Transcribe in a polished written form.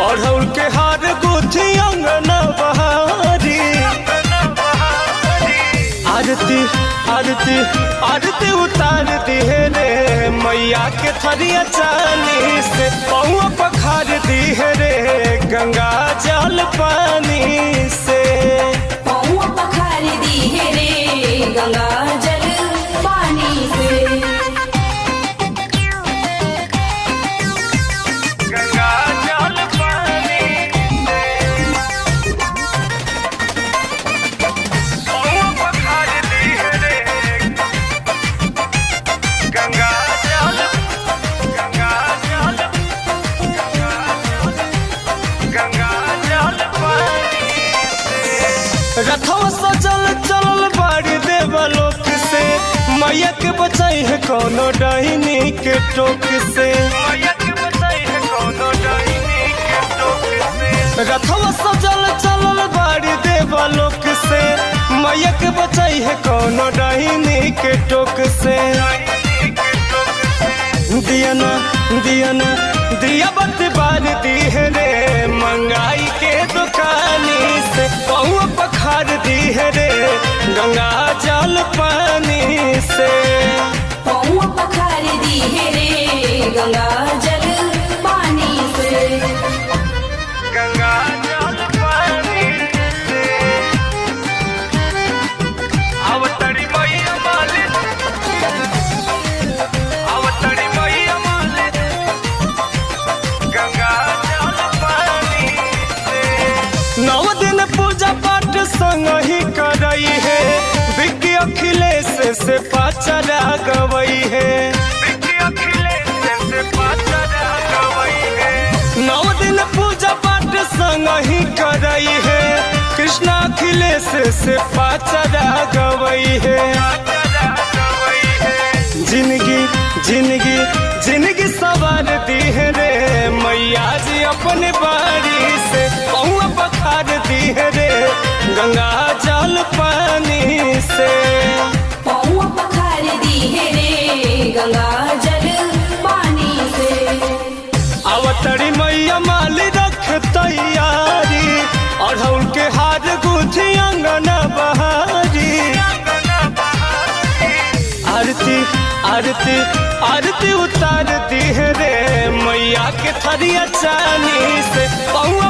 अड़हुल के हार गुथी अंगना बहारी। आरती आरती आरती उतार दी है रे मैया के थरिया चानी से। पौआ पखार दी है रे गंगा जल पानी से। पौआ पखार दी है रे गंगा जल पानी से। गंगा जल पानी से पौआ पखार दी है रे गंगा जल पानी से। रथवा सजल चलल बाड़ी देवलोक से। मैया के बचाई है कोनो डाहिनी के टोक से। रथवा सजल चलल बाड़ी देवलोक से। मैया के बचाई है कोनो डाहिनी के टोक से। दियाना दियाना दिया बत बार दी है रे मंगाई के दुकानी से। पौआ पखार दी है रे गंगा जल पानी से। पौआ पखार दी है रे गंगा जल पानी से। गंगा जल पानी से अवतरी मैया मालिक अवतरी मैया मालिक गंगा जल पानी से। 9 दिन पूजा पाठ संग ही करई है विज्ञ अखिलेश से पाचरा गवई है। विज्ञ अखिलेश से पाचरा गवई है। 9 दिन पूजा पाठ संग ही करई है कृष्णा अखिलेश से पाचरा गवई है। जिंदगी जिंदगी जिंदगी सवार दी है रे मैया जी अपने बारी से। पौआ पखार दी है रे गंगा जल पानी से। पौआ पखार दी है रे गंगा जल पानी से। अवतरी मैया माली रख तैयारी अड़हुल के हार गुथी अंगना बहारी। आरती आरती आरती उतार दी है रे मैया के थरिया चानी से। पौआ